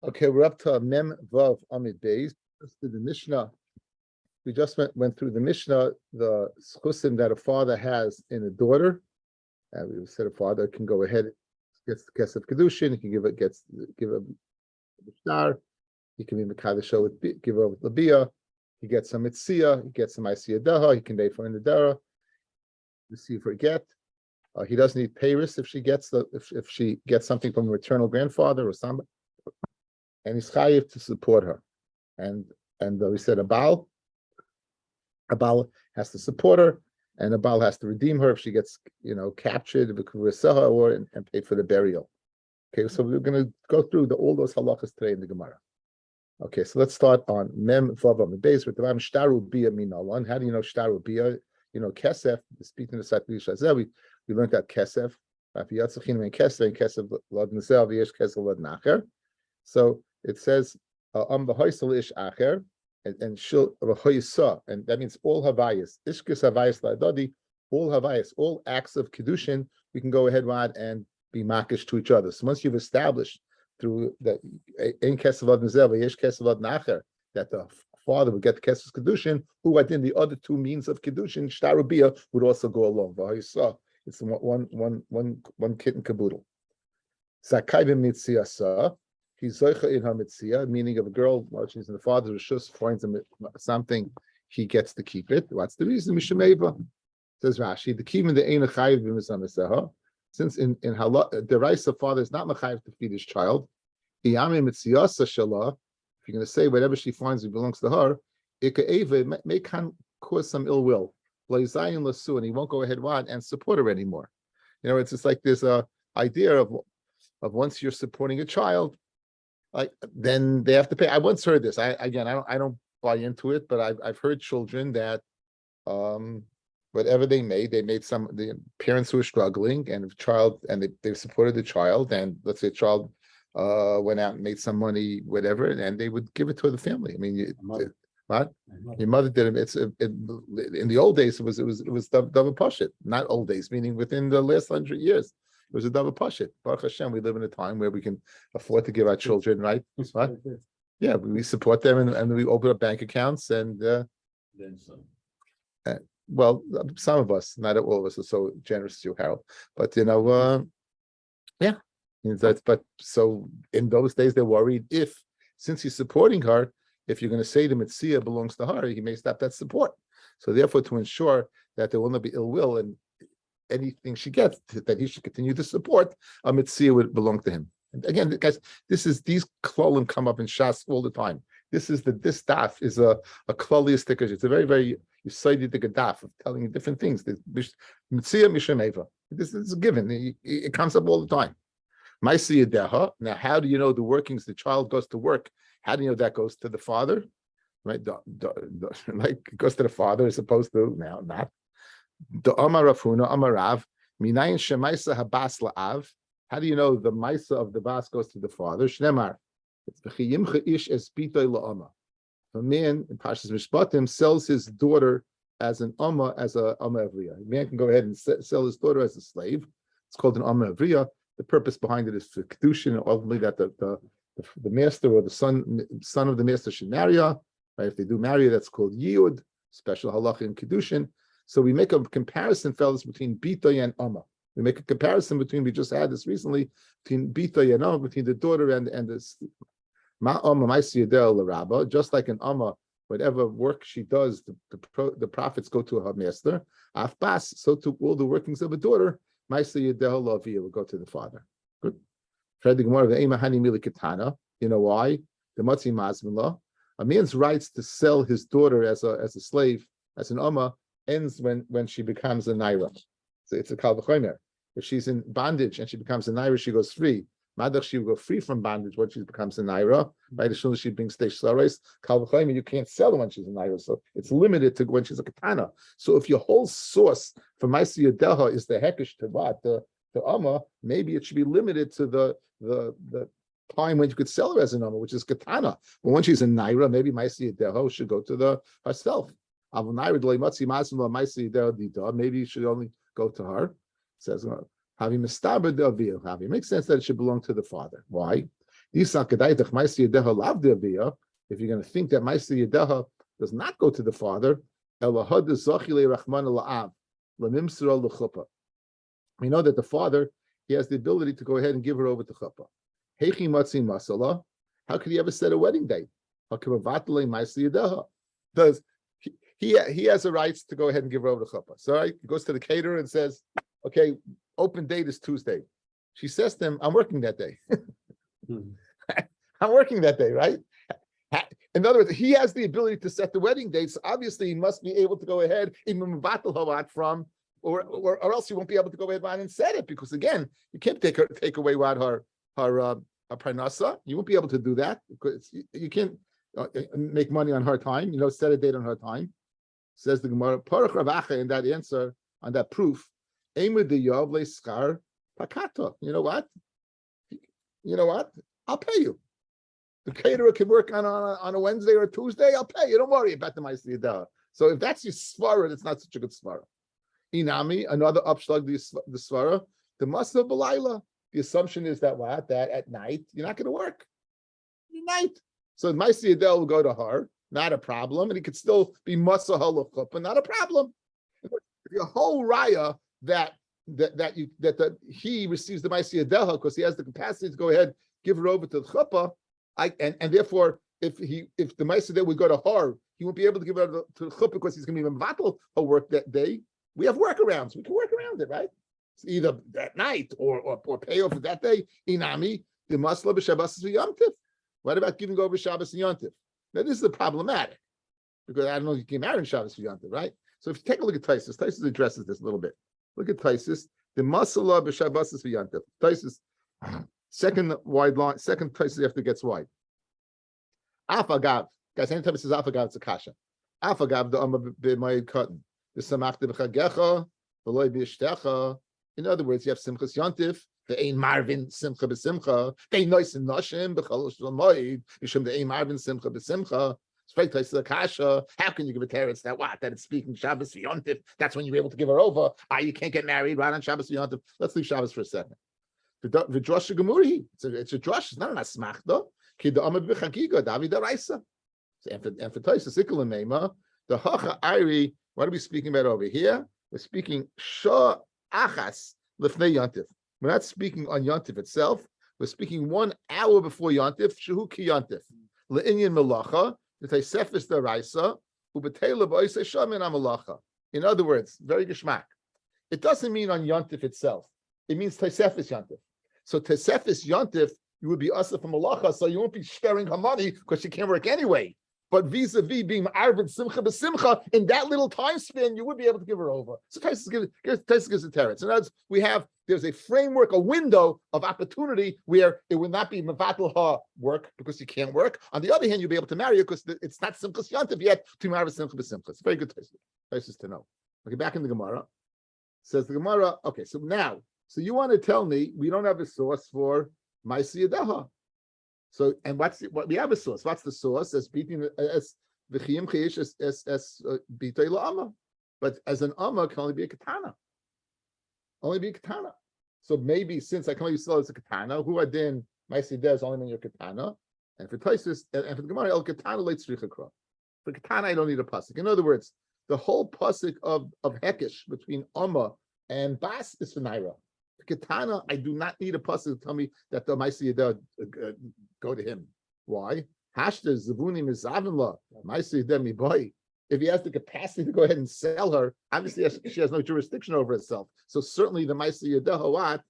Okay, we're up to Mem Vav Amid Beis. The Mishnah. We just went through the Mishnah, the schusim that a father has in a daughter. And we said a father can go ahead, gets the kesef kedushin, he can give a star, he can be mekadosh with give over labia, he gets some mitzia, he gets some isiyadaha, he can pay for indadara, receive her get. He doesn't need payris if she gets if she gets something from a maternal grandfather or somebody, and he's chayiv to support her. And we said a baal has to support her, and a baal has to redeem her if she gets captured or and paid for the burial. Okay, so we're going to go through all those halachas today in the Gemara. Okay, so let's start on mem vav on the base with the shtaru bia minalan. How do you know shtaru bia? Kesef. Speaking of Satri Shazeh, we learned that kesef. So it says ish acher and shil and that means all havayas. Ishkis havayas la'adadi, all havayas, all acts of kedushin, we can go ahead and be makish to each other. So once you've established through that in kesef l'adnezel yesh kesef l'adnacher that the father would get the kesef kedushin, who I think the other two means of kedushin shtarubia would also go along. It's one kit and caboodle. Zakai b'mitziyasa. He's zoicha in her mitzia, meaning if a girl, while she's in the father's rishus, finds something, he gets to keep it. What's the reason? Mishameva says Rashi, the key in the ein chayiv b'mizamiseha. Since in halach, the rice of father is not mechayiv to feed his child. Iyami mitziyasa shala. If you're going to say whatever she finds it belongs to her, it may cause some ill will. Leizayin lasu, and he won't go ahead and support her anymore. It's just like there's a idea of once you're supporting a child, then they have to pay. I once heard this. I don't buy into it, but I've heard children that whatever they made the parents who were struggling, and they supported the child, and let's say the child went out and made some money, whatever, and they would give it to the family. I mean, what? Your mother did it. In the old days, it was double pashit. Not old days, meaning within the last 100 years. It was a double pashit. Baruch Hashem, we live in a time where we can afford to give our children, right? What? Yeah, we support them and we open up bank accounts and then some. Well, some of us, not all of us, are so generous as you, Harold. But yeah. But so in those days, they're worried since he's supporting her, if you're going to say the mitzvah belongs to her, he may stop that support. So therefore, to ensure that there will not be ill will and anything she gets, that he should continue to support, a mitzvah would belong to him. And again, guys, these klolim come up in Shas all the time. This daf is a klolius sticker. It's a very, very yisaidi daf of telling you different things. Mitzvah mishameva. This is a given. It comes up all the time. Now, how do you know the workings? The child goes to work. How do you know that goes to the father? Right? Like it goes to the father as opposed to now not. The Amar Rafuna, Amar Rav, Minayin Shemaisa Habas La'av. How do you know the Maisa of the Bas goes to the father? Shnemar. It's V'chiyimcha ish es bitoi la'ama. A man in Pashas Mishpatim sells his daughter as an Amma, as a Amma Avriya. A man can go ahead and sell his daughter as a slave. It's called an Amma Avriya. The purpose behind it is for kedushin, and ultimately that the master or the son of the master should marry her. Right? If they do marry her, that's called yiyud, special halacha in kedushin. So we make a comparison, fellas, between bitoy and amma. We make a comparison we just had this recently, between bitoy and amma, between the daughter and this ma amma ma'asiyadel l'rabba. Just like an amma, whatever work she does, the profits go to her master. Afbas, so to all the workings of a daughter, ma'asiyadel l'aviyah will go to the father. Good. You know why? The matzi mazmila. A man's rights to sell his daughter as a slave, as an amma, ends when she becomes a naira. So it's a kal v'chomer. If she's in bondage and she becomes a naira, she goes free. Madach, she will go free from bondage when she becomes a naira. Right, as soon as she brings stage sarais, kal v'chomer, you can't sell her when she's a naira. So it's limited to when she's a katana. So if your whole source for ma'aseh yadelha is the hekesh to what the amma, maybe it should be limited to the time when you could sell her as an amma, which is katana. But when she's a naira, maybe ma'aseh yadelha should go to herself. Maybe you should only go to her. It says, having mistaber the avil. It makes sense that it should belong to the father. Why? If you're going to think that Maisi Yedeha does not go to the father, we know that the father, he has the ability to go ahead and give her over to chuppah. How could he ever set a wedding date? Does he has the rights to go ahead and give her over to chuppah? So right, he goes to the caterer and says, okay, open date is Tuesday. She says to him, I'm working that day. I'm working that day, right? In other words, he has the ability to set the wedding date. So obviously, he must be able to go ahead from, or else he won't be able to go ahead and set it, because again, you can't take away what her parnasa. You won't be able to do that because you can't make money on her time. Set a date on her time. Says the Gemara, Parach Rav Acha, in that answer on that proof, Eimu de Yov le Skar Pakata. You know what? I'll pay you. The caterer can work on a Wednesday or a Tuesday. I'll pay you. Don't worry about the Ma'aseh Yedah. So if that's your svara, it's not such a good svara. Inami, another upshlag, the svara, the Masa B'layla. The assumption is that that at night you're not going to work. At night. So Ma'aseh Yedah will go to her, not a problem, and he could still be Masa Halachupah, not a problem. Your whole raya that he receives the Ma'aseh Yedah because he has the capacity to go ahead, give her over to the chuppah. And therefore, if the Ma'aseh would go to her, he won't be able to give her to the chuppah because he's going to be mevatel her work that day. We have workarounds. We can work around it, right? It's either that night or pay off for that day. Inami the masla b'Shabbos v'yomtiv. What about giving over Shabbos and Yontiv? Now this is problematic because I don't know if you can marry Shabbos v'yomtiv, right? So if you take a look at Taisus addresses this a little bit. Look at Taisus. The masla b'Shabbos v'yomtiv. Taisus. Second wide line, second Taisus after it gets wide. Afagav, guys, anytime it says Afagav, it's a kasha. Afagav the Amma b'mayid cotton. The Samachta b'chagecha, v'loy b'yishtecha. In other words, you have Simchas Yontif, the Ein Marvin Simcha b'Simcha, the Ein Nois and Noshim b'chalosh l'moid, Yishum the Ein Marvin Simcha b'Simcha. Straight to the kasha. How can you give a teretz that it's speaking Shabbos v'Yontif? That's when you're able to give her over. You can't get married right on Shabbos v'Yontif. Let's leave Shabbos for a second. V'drosh gemuri. It's a drosh. It's not an asmachta. Ki the Amad b'chagiga David Araisa. And for Taisus Ikul Meima, the Hacha Ari. What are we speaking about over here? We're speaking Shah Achas Lefnei Yontif. We're not speaking on Yontif itself. We're speaking 1 hour before Yontif. Shehu ki Yontif. Le'inyan melacha. The Taisefis Daraisa. Ubetela b'oisei shamin amalacha. In other words, very geschmack. It doesn't mean on Yontif itself. It means Taisefis Yontif. So Taisefis Yontif, you would be asa from malacha, so you won't be sharing her money because she can't work anyway. But vis-a-vis being Arvid Simcha b'Simcha, in that little time span, you would be able to give her over. So Taisus gives a teretz. In other words, there's a framework, a window of opportunity where it will not be mevatel ha work because you can't work. On the other hand, you'll be able to marry her because it's not Simchas Yantiv yet to marry Simcha b'Simcha. It's very good Taisus to know. Okay, back in the Gemara. Says the Gemara, okay, so you want to tell me we don't have a source for Ma'aseh Yedah. So, and what we have a source. What's the source? As beating as v'chiyim chayish as bitay la'ama, but as an amma can only be a katana. Only be a katana. So maybe since I can only sell as a katana, who are then Ma'aseh Yedah is only when you're katana, and for Taisus and for the Gemara el katana leit tzricha kra. For katana I don't need a pasuk. In other words, the whole pasuk of hekesh between amma and bas is for naira. Katana, I do not need a pasuk to tell me that the Ma'aseh Yedah go to him. Why? Hashta zavuni mizavinla Ma'aseh Yedah mi boy. If he has the capacity to go ahead and sell her, obviously she has no jurisdiction over herself. So certainly the Ma'aseh Yedah what?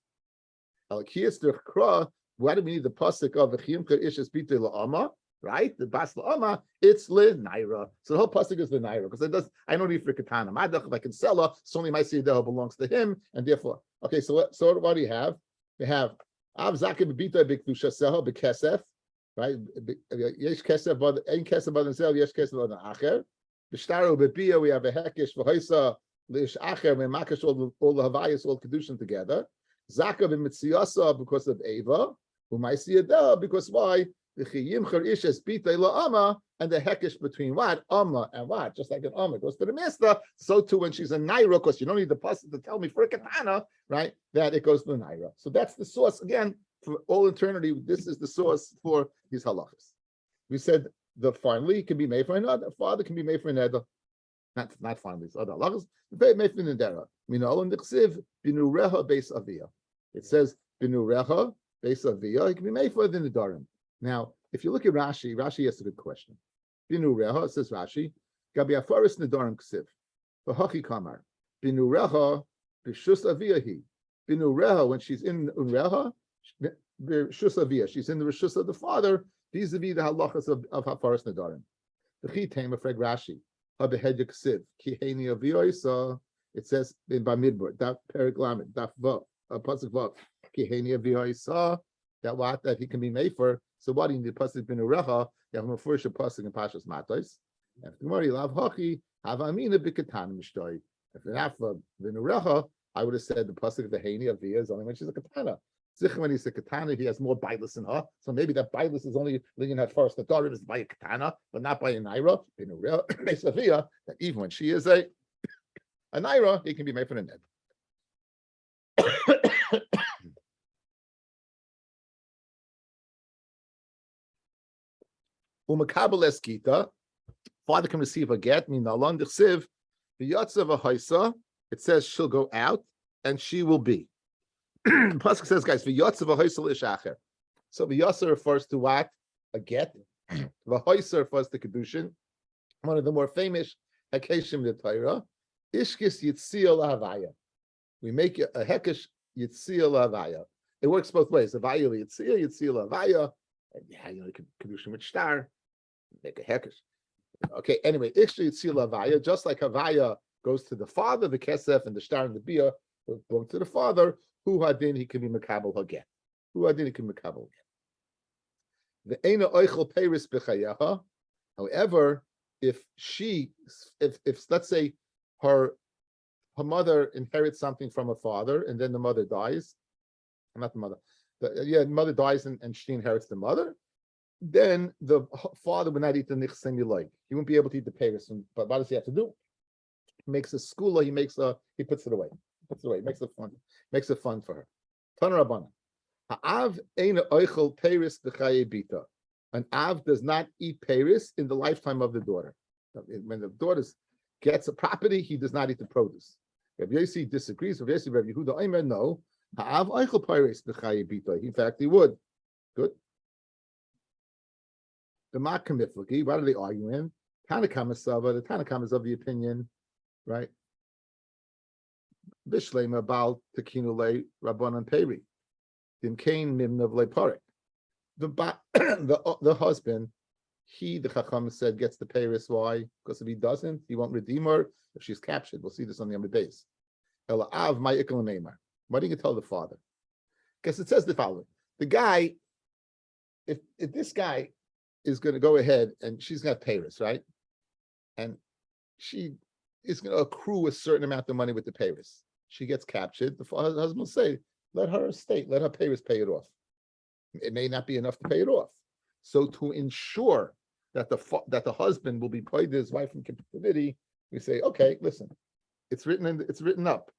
Al-kiyas derkra. Why do we need the pasuk of v'chiyim ka'ishes bitei la'ama? Right, the bas la'ama, it's le naira. So the whole pasuk is le naira because I don't need for katana. Madach, if I can sell her, it's only Ma'aseh Yedah belongs to him, and therefore, okay. So what do you have? We have av zakim b'bita b'kedusha seha b'kesef, right? Yesh kesef but ein kesef but themselves. Yesh kesef but acher. B'shtaru b'bia we have a hekesh v'hoisa lish acher me'makash all the havayas all kedushin together. Zaka b'mitziasa because of Eva, u'Ma'aseh Yedah because why? The chiyim ishes bitei la'ama, and the hekesh between what? Amma and what? Just like an amma goes to the master, so too when she's a naira, because you don't need the pasuk to tell me for a katana, right? That it goes to the naira. So that's the source. Again, for all eternity, this is the source for these halachas. We said the finally can be made for another. Father can be made for another. Not finally. It's other halachas. Made for another. Minol and Dichsiv binureha beis aviyah. It says binureha beis aviyah. It can be made for the nedarim. Now, if you look at Rashi, Rashi asks a good question. Binureha, it says Rashi, Gabi afaris nedarim ksiv. V'hachi kamar. Binureha b'shus aviyahi. Binureha, when she's in Ureha, b'shus aviyah, she's in the rishus of the father, vis-a-vis the halachas of hafaris nedarim. V'chi teim afreg Rashi. Ha-behed yaksiv. Ki heini aviyaisa. It says in Bamidbar, Daf Perik Lamed, Daf Vav, Pasuk Vav, Ki heini aviyaisa. That he can be made for. So what do you need? Pasuk binureha. You have a first pasuk in Pashas Matos. And if the Gemara lav hachi have amina b'katan mishtoi. If you have binureha, I would have said the pasuk of the heini aviyah is only when she's a katana. Zichron when he's a katana, he has more bailus in her. So maybe that bailus is only linking at first. The daughter is by a katana, but not by a naira. Binureha makes aviyah that even when she is a naira, he can be made for the net. Umakabel eskita, father can receive a get. Minalon dichsiv, v'yatzav haisa. It says she'll go out and she will be. Pasuk says, guys, v'yatzav haisa l'ishacher. So v'yatzav refers to what? A get. V'haisa refers to kedushin. One of the more famous hekeshim in the Torah. Ishkis yitzil havaya. We make a hekesh yitzil havaya. It works both ways. Havaya yitzil havaya. Yeah, you know, kedushin with star. Make a hekesh. Okay, anyway, Havaya, just like Havaya goes to the father, the Kesef and the Star and the Bia belong to the father, who hadin he can be Makabel Haget. Who hadin he can be Makabel Haget. The Eina Oichel Peris Bechayaha. However, if let's say her mother inherits something from her father and then the mother dies, not the mother, the mother dies and she inherits the mother, then the father would not eat the nichsen like. He wouldn't be able to eat the payers. But what does he have to do? He makes a skula. He puts it away. Makes it fun. Makes it fun for her. Taner Rabbanan. Ha'av eina oichel peiris b'chaye bita. An av does not eat peiris in the lifetime of the daughter. When the daughter gets a property, he does not eat the produce. Rabbi Yossi disagrees. Rabbi Yehuda Omer no. Ha'av oichel peiris b'chaye bita. In fact, he would. Good. The Makamiflaki, what are they arguing? Tanakama Sava, the Tanakama is of the opinion, right? Bishlema Bal Tekinule Rabbanan Peri. Dim Kain Mimnav Leparik. The husband, the Chacham said, gets the Paris. Why? Because if he doesn't, he won't redeem her if she's captured. We'll see this on the other base. Ela Av Ma'ikal Neymar. What do you tell the father? Because it says the following. The guy, if this guy is going to go ahead and she's got Paris, right? And she is going to accrue a certain amount of money with the Paris. She gets captured. The husband will say, let her estate, let her Paris pay it off. It may not be enough to pay it off. So to ensure that the husband will be paid to his wife in captivity, we say, okay, listen, it's written up.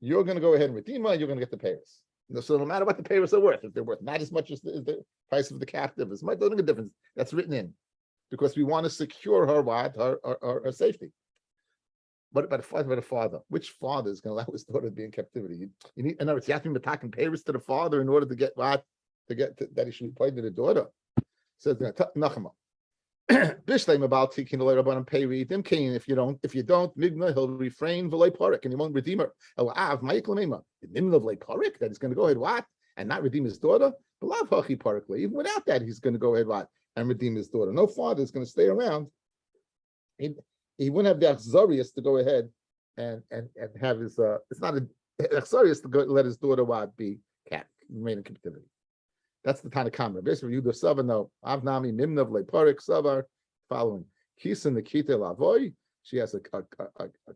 You're going to go ahead and redeem her, and you're going to get the Paris. So no matter what the Paris are worth, if they're worth not as much as the price of the captive, it might make a difference. That's written in, because we want to secure her safety. But by the father, which father is going to allow his daughter to be in captivity? You need, in other words, you have to be attacking Paris to the father in order to get what? That he should be paid to the daughter. Says Nachama. Bishlem about taking the letter on pay them king. If you don't, Migna, he'll refrain v'lei parik, and he won't redeem her. Av Michael Mema, the Nimna v'lei parik, that he's going to go ahead what and not redeem his daughter. But lav hachi parikle, even without that, he's going to go ahead what and redeem his daughter. No father is going to stay around. He wouldn't have the achzarius to go ahead and have his. It's not an achzarius to go let his daughter what be remain in captivity. That's the Tanakama. Basically, you do Sava no Avnami Mimnav Leparik Savar following Kisan the Kite Lavoy. She has a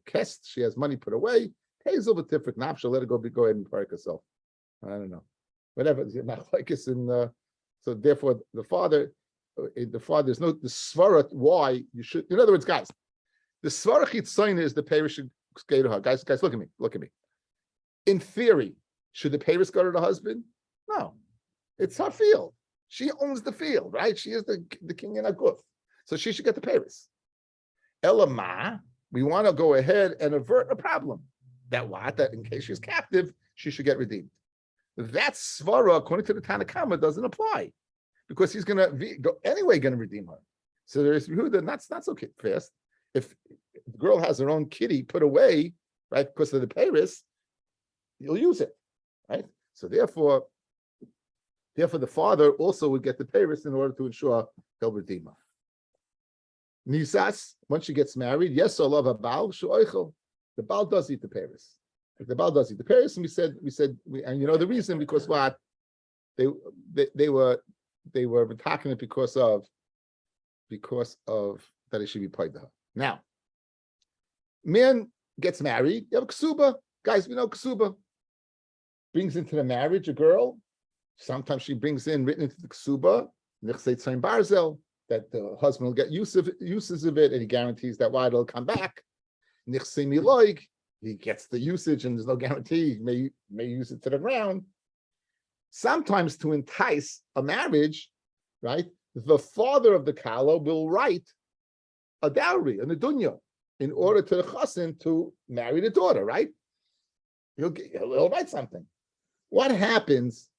kest, she has money put away, pays over tifrik napsha, let her go ahead and parik herself. I don't know. Whatever, not like it's in so therefore the father, there's no the svarat why you should, in other words, guys, the svarat chitzaina is the parish go to her. Guys, look at me. In theory, should the parish go to the husband? No. It's her field. She owns the field, right? She is the king in Aguf. So she should get the Paris. Elamah, we want to go ahead and avert a problem. That in case she's captive, she should get redeemed. That svara, according to the Tanakama, doesn't apply because he's going to go anyway, going to redeem her. So there's Yehuda, not so fast. If the girl has her own kitty put away, right, because of the Paris, you'll use it, right? So therefore, the father also would get the Paris in order to ensure he'll redeem her. Nisas, once she gets married, yes, Allah a Baal, Shu'oichel. The Baal does eat the Paris. The Baal does eat the Paris, and we said, and you know the reason, because what? They were attacking it because of that it should be paid to her. Now, man gets married, you have a ksuba. Guys, we know ksuba. Brings into the marriage a girl. Sometimes she brings in, written into the ksuba, nichsei tzayin barzel, that the husband will get uses of it, and he guarantees that it'll come back. Nichsei miloig, he gets the usage, and there's no guarantee he may use it to the ground. Sometimes to entice a marriage, right, the father of the kala will write a dowry, an adunya, in order to the chassan to marry the daughter, right? He'll write something. What happens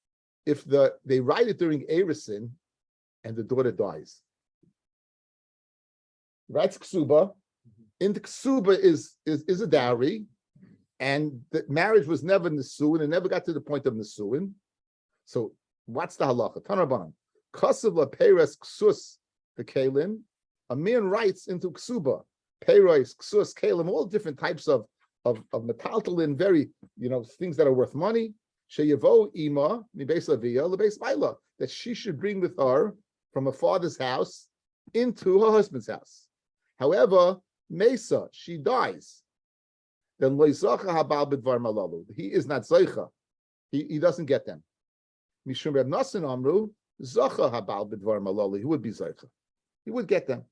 if they write it during Erisin and the daughter dies? Writes ksuba. In the ksuba is a dowry, and the marriage was never nisuin, and never got to the point of nisuin. So what's the halacha? Tanarban. Kasav la peres ksus the kalim. A man writes into ksuba, peres, ksus, kalim, all different types of metaltalin, very, things that are worth money. Sheyavo ima mibeis avia lebeis baila, that she should bring with her from her father's house into her husband's house. However, Mesa, she dies. Then loizacha habal b'dvar malalu. He is not zeicha. He doesn't get them. Mishum Reb Nasan amru zacha habal b'dvar malalu. He would be zeicha. He would get them.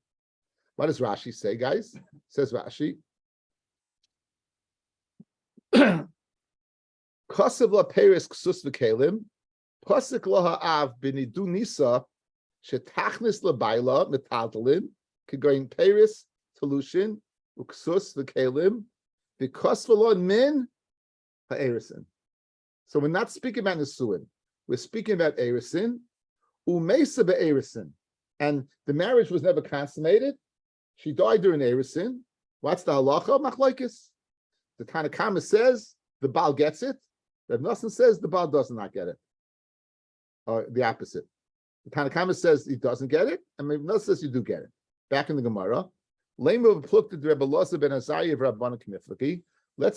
What does Rashi say, guys? Says Rashi. Kasev la peres ksus v'kelim, pasik la ha'av b'nidu nisa shetachnis labayla metaltalin kegoyin peres telushin uksus v'kelim v'kas v'lo min ha'erisin. So we're not speaking about nisuin. We're speaking about erisin umesa be'erisin, and the marriage was never consummated. She died during erisin. What's the halacha? Machlokes. The Tanakama says the Baal gets it. Reb Nosson says the Baal does not get it. Or the opposite. The Tanakama says he doesn't get it, and Reb Nosson says you do get it. Back in the Gemara, let's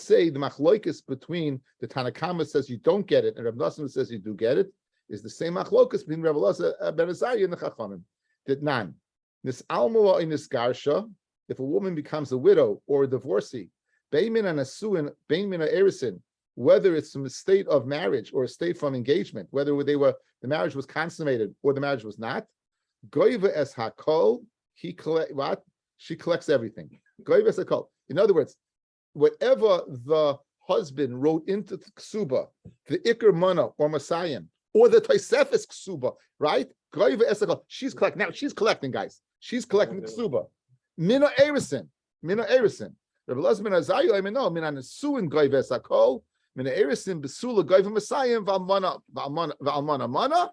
say the machlokes between the Tanakama says you don't get it, and Reb Nosson says you do get it, is the same machlokes between Reb Elazar ben Azariah and the Chachamim. That none. This almo in this garsha, if a woman becomes a widow or a divorcee, Beimin and Asuin, Beimin and Erisin, whether it's from a state of marriage or a state from engagement, whether the marriage was consummated or the marriage was not, Goiva es hakol, she collects everything. Goiva es hakol. In other words, whatever the husband wrote into the ksuba, the ikar mana or masayim, or the Tosefes ksuba, right? Goiva es hakol. She's collecting. Now she's collecting, guys. She's collecting the ksuba. Mina Erisin. Rabbi Elazar ben Azariah, I mean, no, min anesuin goyves hakol, min erisin besula goyve masayim v'almana mana,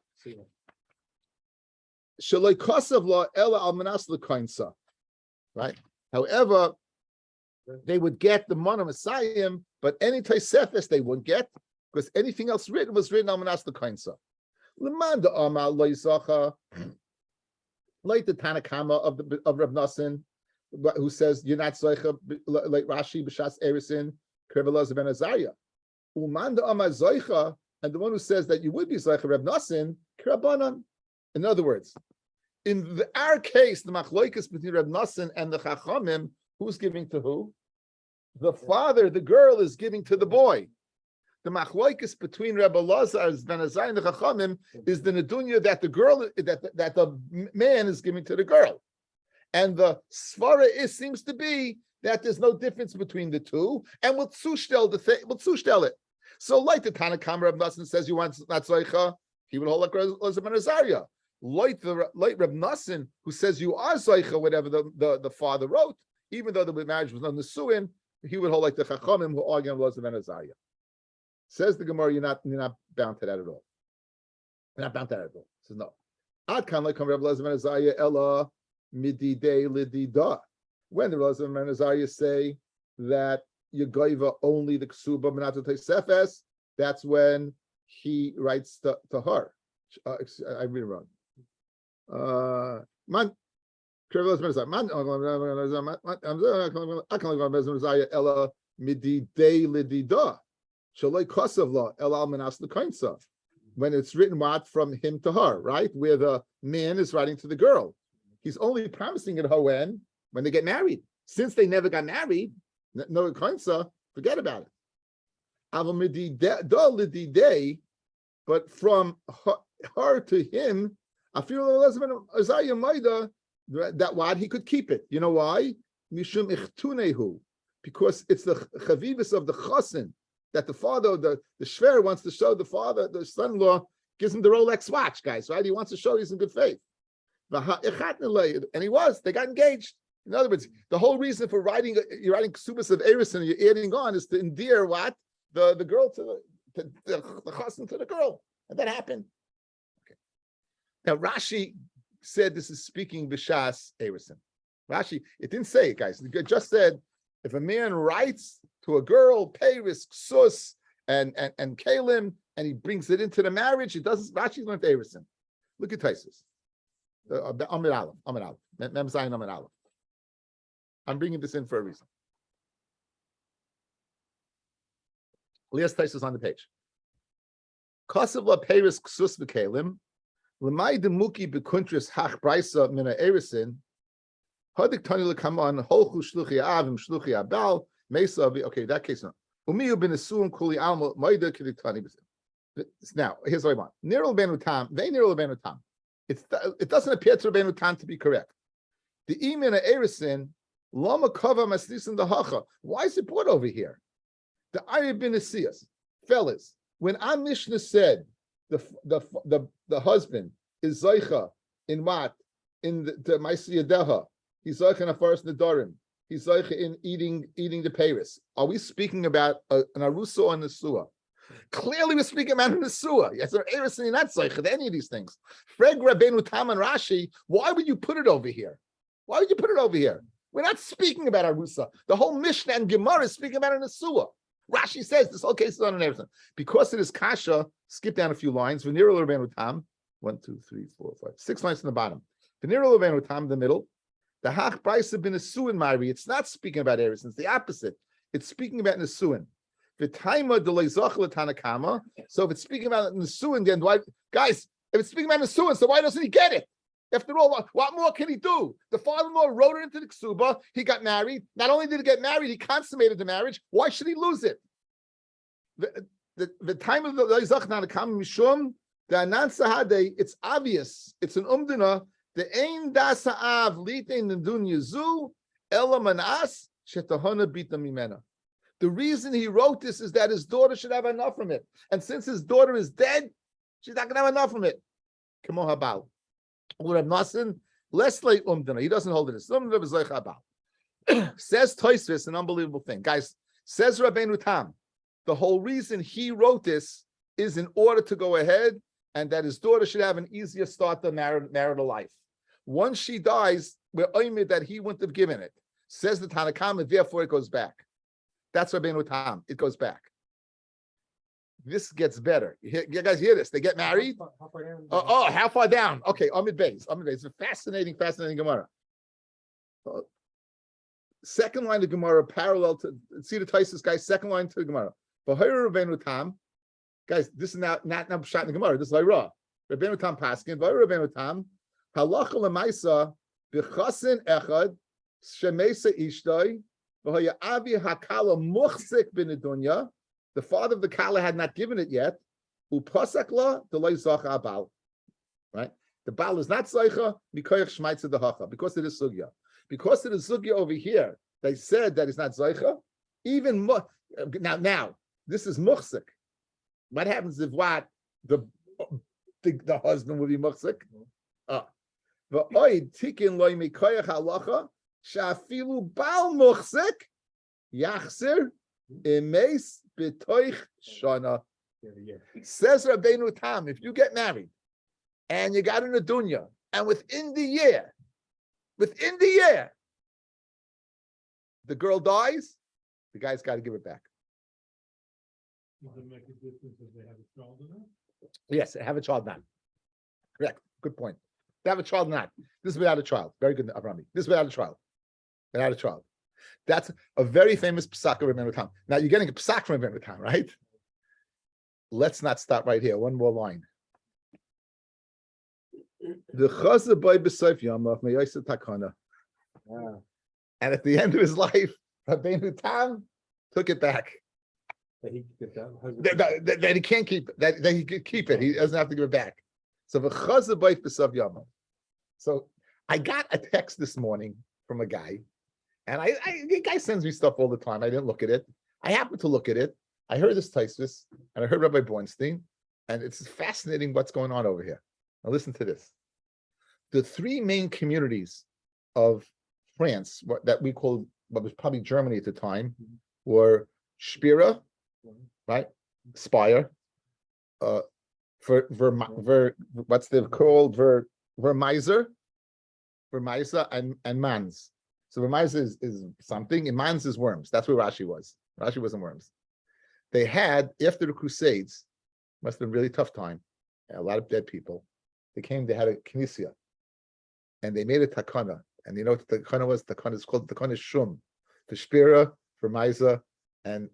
shaloi kosav lo ela almanas lekoinsa. Right. However, they would get the mana masayim, but any tosefes they wouldn't get, because anything else written was written almanas lekoinsa. Lemanda amal loizacha, like the Tanakama of Reb Nosson, who says you're not zeicha, like Rashi b'shas erisin Reb Elazar ben Azariah. Umanda amar zeicha, and the one who says that you would be zeicha Reb Nosson k'rabanan. In other words, in our case, the machlokes between Reb Nosson and the Chachamim, who's giving to who? The father, the girl is giving to the boy. The machlokes between Reb Elazar ben Azariah and the Chachamim is the nedunya that the girl, that the man is giving to the girl. And the svara seems to be that there's no difference between the two, and we'll tzushtel it. So, like the Tanakama Reb Nosson says, you want not zeicha, he would hold like Elazar ben Azariah. Like Reb Nassim, who says you are Zaycha, whatever the father wrote, even though the marriage was not Nesuin, he would hold like the Chachamim who argue on Elazar ben Azariah. Says the Gemara, you're not bound to that at all. You're not bound to that at all. Says no. Ad kan like Reb Elazar ben Azariah ella mididei lidida. When the Elazar ben Azariah say that you gaiva only the ksuba menato teisefes, that's when he writes to her. I read it wrong. Man, ella mididei lidida. When it's written what from him to her, right? Where the man is writing to the girl. He's only promising it her when they get married. Since they never got married, no koinsa, forget about it. But from her to him, I feel that what he could keep it. You know why? Mishum ichtunehu, because it's the chavivus of the chosin that the father, the shver wants to show the father, the son-in-law gives him the Rolex watch, guys, right? He wants to show he's in good faith. And he was. They got engaged. In other words, the whole reason for you're writing Kesuvos of Eris and you're adding on is to endear what the girl to the chosin to the girl, and that happened. Okay. Now Rashi said this is speaking b'shas Erison. Rashi, it didn't say it, guys. It just said if a man writes to a girl, Peris, Ksus, and Kalim, and he brings it into the marriage, it doesn't. Rashi's learned Erison. Look at Taisus. Amid Aleph, Mem Zayin Amid Aleph. I'm bringing this in for a reason. Lias Taisus on the page. Kasav la Peris Ksus v'Kalim. L'may demuki bekuntris hach brisa mina erisin. Hadik tani l'kaman holchu shluchi avim shluchi abal mesa. Okay, that case no. Umiyu ben esuim kuli alma maida kidik tani. Now here's what I want. Nirul ben utam. They nirul ben utam. It doesn't appear to Rabbeinu Tam to be correct. The imina erisin lama kava maslisin the hacha. Why is it brought over here? The Arya bin Asiyas, fellas. When our Mishnah said the husband is Zaycha in what? In the Maisi Yadeha. He's Zaycha in the first Nadarim. He's Zaycha in eating the Paris. Are we speaking about an Arusa or a Nesua? Clearly we're speaking about a Nesua. Yes, or Eris and not Zaycha to any of these things. Freg Rabbeinu Tam and Rashi, why would you put it over here? Why would you put it over here? We're not speaking about Arusa. The whole Mishnah and Gemara is speaking about a Nesua. Rashi says this whole case is on an Eris. Because it is Kasha, skip down a few lines. V'nira l'Rabbeinu Tam, 1, 2, 3, 4, 5, 6 lines from the bottom. V'nira l'Rabbeinu Tam, the middle. The Hach Brisa bin Nesuin Mari. It's not speaking about Eris. It's the opposite. It's speaking about Nesuin. V'taima d'leizach l'tanakama. So if it's speaking about Nesuin, then why, guys? If it's speaking about Nesuin, so why doesn't he get it? After all, what more can he do? The father-in-law wrote it into the Ksuba. He got married. Not only did he get married, he consummated the marriage. Why should he lose it? The time of the Leizach Nanakam Mishum, the Anan Sahade, it's obvious. It's an umdina. The Ein Dasaav Litein Nidun Yezu Ela Manas Shetahona Bita Mimena. The reason he wrote this is that his daughter should have enough from it. And since his daughter is dead, she's not going to have enough from it. Come on, Habal. Less like umdana. He doesn't hold it. Says Tosfos, an unbelievable thing, guys. Says Rabbeinu Tam, the whole reason he wrote this is in order to go ahead and that his daughter should have an easier start to marital life. Once she dies, we're oimid that he wouldn't have given it. Says the Tanakhama, therefore it goes back. That's Rabbeinu Tam. It goes back. This gets better. You guys hear this? They get married. How far down? Okay, Amid Beis. It's a fascinating Gemara. Second line of Gemara, parallel to see the Taisus guys. Second line to the Gemara. V'hayru Rabbeinu Tam, guys. This is not shot in the Gemara. This is Ra. Rabbeinu Tam Paskin. V'hayru Rabbeinu Tam. Halacha lemaisa b'chasin echad shemesa ishtay v'haya avi hakala muchzik b'nedunya. The father of the Kala had not given it yet. Upasakla delay zacha abal. Right? The Baal is not Zaycha, Mikoyach Shmaitza the Hacha, because it is Sugya. Because it is Sugya over here, they said that it's not Zaycha. Even now, this is Muchsik. What happens if what? the husband would be muhsik. V'oid tikin loy mikoyach halacha shafilu bal muhsik yachzer imes b'toich shana. Says Rabbeinu Tam, if you get married and you got in a dunya, and within the year, the girl dies, the guy's got to give it back. Does it make a difference if they have a child or not? Yes, have a child not. Correct. Good point. They have a child not. This is without a child. Very good, Avrami. This is without a child. Without a child. That's a very famous psak of Rabbeinu Tam. Now you're getting a psak from Rabbeinu Tam, right? Let's not stop right here. One more line. The chazav boy b'soif yamav me'yosef takana. And at the end of his life, Rabbeinu Tam took it back. That he can't keep it. That he could keep it. He doesn't have to give it back. So the chazav boy b'soif yamav. So I got a text this morning from a guy, and the guy sends me stuff all the time. I didn't look at it. I happened to look at it. I heard this Tosfos, and I heard Rabbi Bornstein, and it's fascinating what's going on over here. Now listen to this. The three main communities of France, that we called, what was probably Germany at the time, were Spira, right? Spire, what's the called? Vermeiser, and Mans. So Vermeiser is something, and Mans is Worms. That's where Rashi was. Rashi wasn't Worms. They had, after the Crusades, must have been a really tough time, a lot of dead people. They had a Knessia, and they made a takana. And you know what the takana was? The takana is called takana shum. The Spira, Vermeiser, and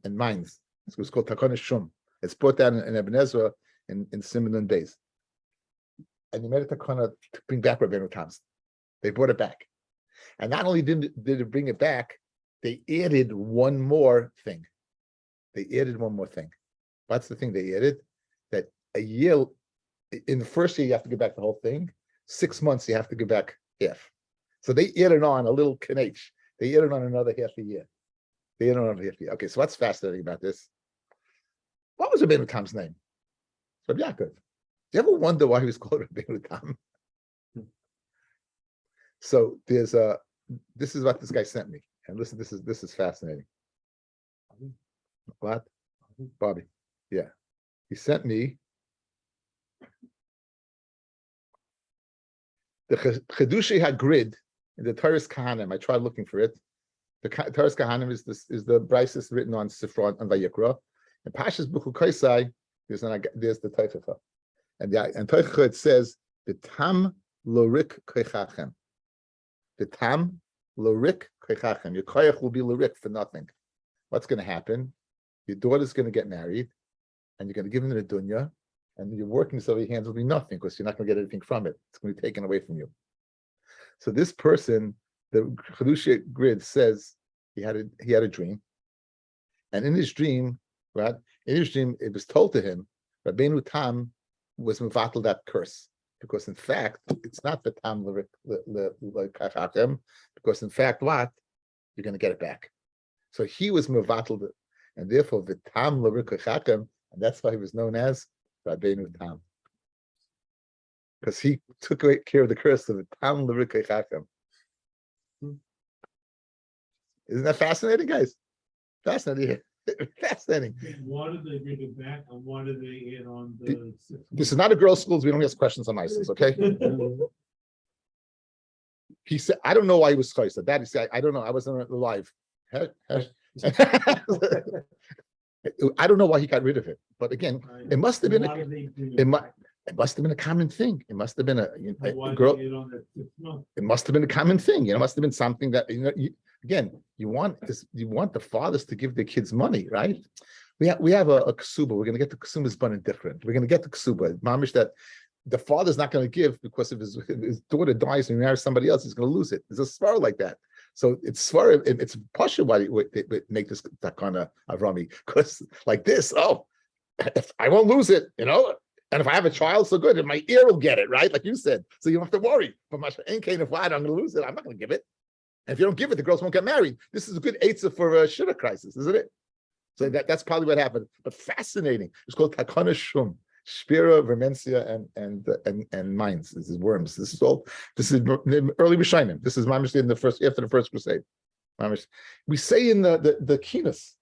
Mainz. It was called takana shum. It's brought down in Ibn Ezra in Simeon days. And they made a takana to bring back Rabbeinu Tam. They brought it back. And not only did it bring it back, they added one more thing. What's the thing they added? That a year, in the first year, you have to give back the whole thing. 6 months, you have to give back half. So they added on a little kanech. They added on another half a year. Okay, so what's fascinating about this? What was Rabbeinu Tam's name? Rabbi Yaakov. Do you ever wonder why he was called Rabbeinu Tam? So this is what this guy sent me. And listen, this is fascinating. What? Bobby. Yeah. He sent me the Chedushi HaGrid in the Toras Kahanim. I tried looking for it. The Toras Kahanim is the brises written on Sifra and Vayikra. And Pashas Buchu Kaisai, there's the Teichacha. And Teichacha, it says, the Tam Lorik Keichachem. The Tam Lorik Keichachem. Your Koyach will be Lorik for nothing. What's going to happen? Your daughter's going to get married, and you're going to give them the dunya, and your working so your hands will be nothing because you're not going to get anything from it. It's going to be taken away from you. So this person, the Chedushi Grid says he had a dream, and in his dream, right? In his dream, it was told to him, Rabbeinu Tam was mevatel that curse because in fact it's not the Tam Kachachem, because in fact what you're going to get it back. So he was mevatel, and therefore the Tam Kachachem, and that's why he was known as Rabbeinu Tam, because he took care of the curse of the Tam Kachachem. Isn't that fascinating, guys? Fascinating. Fascinating. Why did they bring it back, and why did they add on the? This is not a girls' school. We don't ask questions on license, okay? He said, "I don't know why he was chaysa." Daddy said, "I don't know. I wasn't alive." I don't know why he got rid of it, but again, it must have been it must have been a common thing. It must have been a girl. It must have been a common thing. It must have been something that again, you want the fathers to give their kids money, right? We have a ksuba. We're going to get the ksuba's bun different. We're going to get the ksuba. Mamish that the father's not going to give because if his daughter dies and he marries somebody else, he's going to lose it. There's a svar like that. So it's svar. It's pasha why they make this takana avrami, because like this. Oh, if I won't lose it, And if I have a child, so good. And my ear will get it, right? Like you said. So you don't have to worry. But my ain't if I'm going to lose it, I'm not going to give it. And if you don't give it, the girls won't get married. This is a good eitzah for a shidduch crisis, isn't it? So that's probably what happened. But fascinating. It's called takana shum. Spira, Vermencia, and mines. This is worms. This is all. This is early Rishonim. This is mamish in the first after the first crusade. Mamish. We say in the Kinas,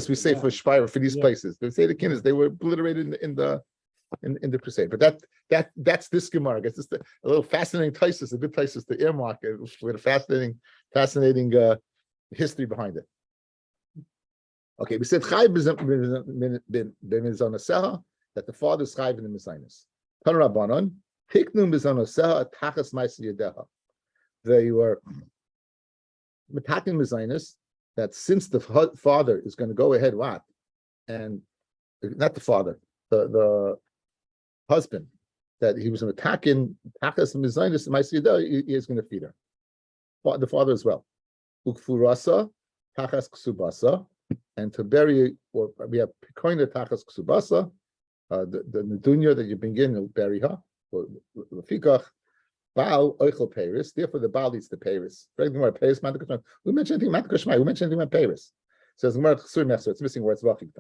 we say for Spira for these places. They say the Kinas. They were obliterated in the crusade. But that's this Gemara. I guess it's a little fascinating places, a good places to earmark it with a fascinating history behind it. Okay, we said Chai b'mizonaseha, that the father is Chai in the Mizainis. Tan Rabbanon, Hiknu mizonaseha tachas ma'aseh yadeha. They were metakin Mizainis, that since the father is going to go ahead, and not the father, the husband, that he was attacking tachas Mizainis ma'aseh yadeha, he is going to feed her. The father as well. Ukfurasa tachas ksubasa. And to bury, or we have Pekoina Tachas Ksubasa, the Nedunya that you begin to bury her, or Lefikach, Baal Oichel Paris, therefore the Baal eats the Paris. We mentioned anything Matakashmai, we mentioned anything about Paris. Says Gemara Chsur Mechser, it's missing words Vachik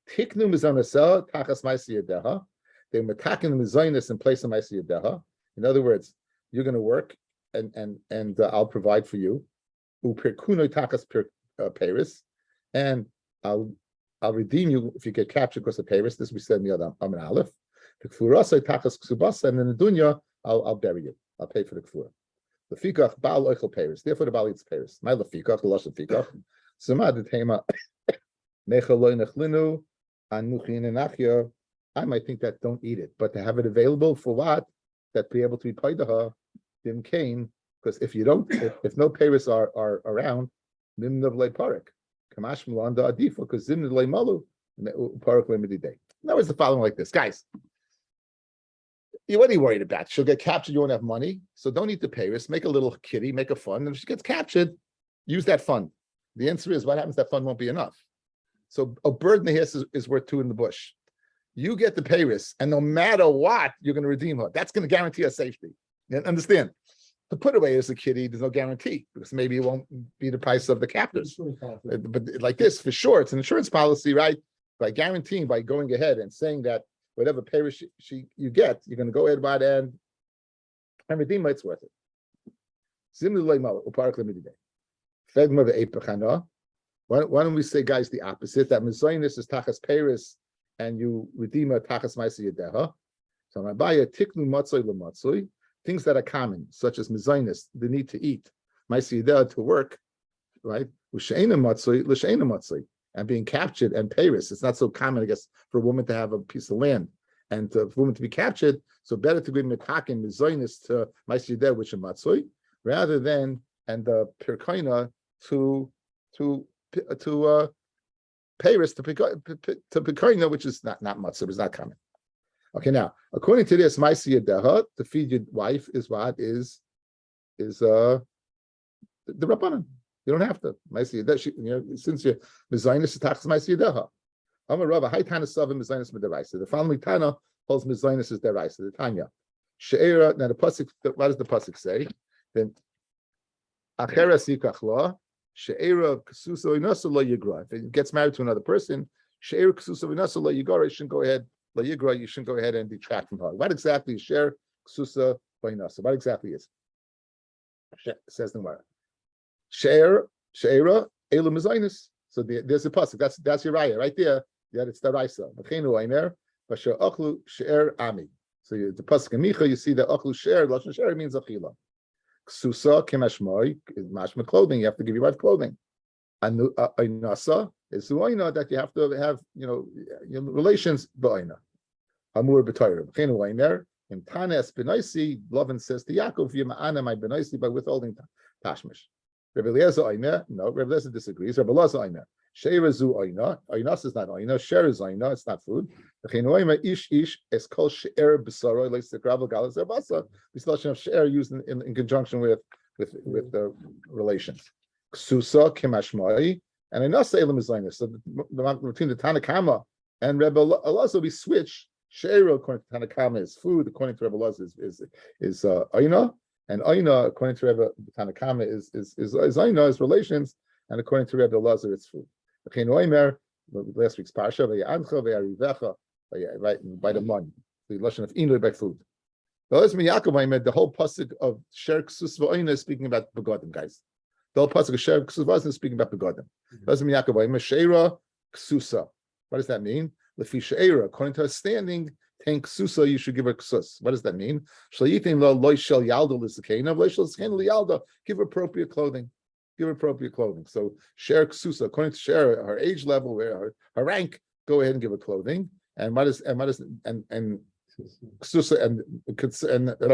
Tiknu Mizanasel, Tachas Maisi Yadeha, they were attacking the Mizonis in place of Maisi Yadeha. In other words, you're going to work and I'll provide for you. Uperkunoi Tachas Paris. And I'll redeem you if you get captured because of Paris. This we said in the other Amin Aleph. The Kfurasa Tachas Ksubasa, and in the Dunya, I'll bury you. I'll pay for the Kfura. The Fikach Baal Oichel Paris. Therefore, the Baal eats Paris. My Lefikach, the Lush of Fikach. Samad the Tema Nechaloi Nechlinu Anuchin and Achya. I might think that don't eat it, but to have it available for what? That be able to be Paidaha, Dim Kain, because if you don't, if no Paris are around, Nimnav Le Parik. Kamash Mulanda Adifa, because Zimnid Le Malu, Parak Lemidi Day. That was the following like this. Guys, what are you worried about? She'll get captured, you won't have money. So don't eat the Paris, make a little kitty, make a fund. And if she gets captured, use that fund. The answer is what happens, that fund won't be enough. So a bird in the house is worth two in the bush. You get the Paris, and no matter what, you're going to redeem her. That's going to guarantee her safety. You understand? To put away as a kitty, there's no guarantee because maybe it won't be the price of the captors. But like this, for sure, it's an insurance policy, right? By guaranteeing, by going ahead and saying that whatever Paris you get, you're going to go ahead by and redeem it, it's worth it. Why don't we say, guys, the opposite? That Mizonis is Tachas Paris and you redeem a Tachas Maisi Yadeha. So Rabbi Tiknu Matzoi Lamatzoi. Things that are common, such as mezainis, the need to eat, ma'aseh to work, right? And being captured and Paris. It's not so common, I guess, for a woman to have a piece of land and for a woman to be captured. So better to be metakin mezainis to ma'aseh, which is matzoi, rather than and the pirkaina to Paris to pirkaina, which is not matzoi, it's not common. Okay, now according to this, ma'aseh yadeha, to feed your wife is what is the rabbanan. You don't have to ma'aseh yadeha. Since you're mezainis is tachas ma'aseh yadeha. Amar Rabbi, high tana savim mezainis mederaisa. The following tana holds mezainis as deraisa. The Tanya she'era. Now the pasuk. What does the pasuk say? Then achera sikach la she'era kesuso inasa lo yigra. If it gets married to another person, she'era kesuso inasa lo yigra, it shouldn't go ahead. You shouldn't go ahead and detract from her. What exactly is share ksusa bainasa? What exactly is? Says the Gemara. Share sheira elu mezainis. So there's a pasuk. That's your raya right there. Yeah, it's the raisa. Machenu aimer basher achlu share ami. So the pasuk in Micha, you see that achlu share lashon share means achila. Ksusa kemashmoi is mashma clothing. You have to give your wife clothing. Ainasa is suaina that you have to have relations ba'ina. Amur b'Torah. B'cheinu aimer in Tanes b'noisi. Lavan says to Yaakov, "Yima'ana my b'noisi" by withholding tashmish. Rabbi Eliezer aimer. No, Rabbi Eliezer disagrees. Rabbi Eliezer aimer. Sheira zu aina. Ainas is not aina. Share is aina. It's not food. B'cheinu aimer ish es kol she'er b'saroi like the gravel galas erbasa. We still have she'er used in conjunction with the relations. Ksusa kemashmai. And another elam is like this. So between the Tanakama and Rebbe Elazar, we switch. Sheira according to Tanakama is food. According to Rebbe Elazar is aina, and aina according to Rebbe Tanakama is aina is relations, and according to Rebbe Elazar it's food. Last week's parsha ve'yancha ve'arivecha by the money. The lashon of inu by food. The whole pasuk of Sher Kesuvos v'Oina is speaking about begodim, guys. The whole pasuk of Sher Kesuvos is speaking about begodim. Sheira Kesusa. What does that mean? Lefi sheira, according to her standing, tank Kesusa, you should give her Kesus. What does that mean? Shleitin lo loy shel yalda l'sakena, loy shel sakena liyalda. Give her appropriate clothing. Give her appropriate clothing. So Sher Kesusa, according to Sher, her age level, her rank, go ahead and give her clothing. And Kesusa and Kesusa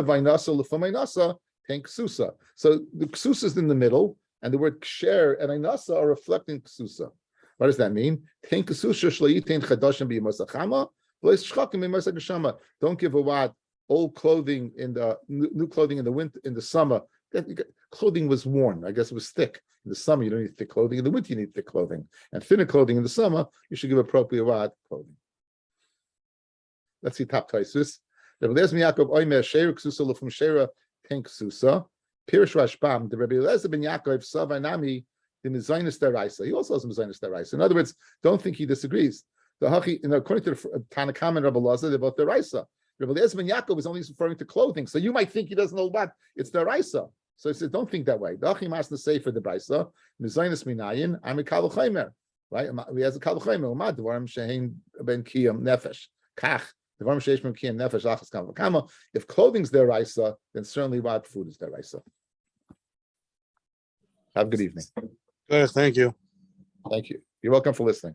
vaynasa l'fameynasa tank Kesusa. So the Kesusa is in the middle, and the word Ksher and Einasa are reflecting Kesusa. What does that mean? Tank Kesusa shleitin chadashim b'yimasachama v'leis shchakim b'yimasachashama. Don't give a what old clothing in the new clothing in the winter in the summer. Clothing was worn. I guess it was thick. In the summer, you don't need thick clothing. In the winter, you need thick clothing. And thinner clothing in the summer, you should give appropriate what clothing. Let's see top Taisus. Rabbi Eliezer ben Yaakov oimer sheira Kesusa l'fum sheira tank Kesusa. Pirish Rashbam. The Rabbi Eliezer ben Yaakov savanami the mizaynis deraisa. He also has mizaynis deraisa. In other words, don't think he disagrees. The hachi, according to the Tanakam and Rabbi Eliezer, they're both deraisa. Rabbi Eliezer ben Yaakov is only referring to clothing, so you might think he doesn't know what it's deraisa. So he says, don't think that way. The hachi masna say for the brisa mizaynis minayin amikal chaymer. Right? We has a kal chaymer. Umad dvarim shehin ben kiyam nefesh kach. If clothing's deraisa, then certainly what food is deraisa. Have a good evening. Thank you. Thank you. You're welcome for listening.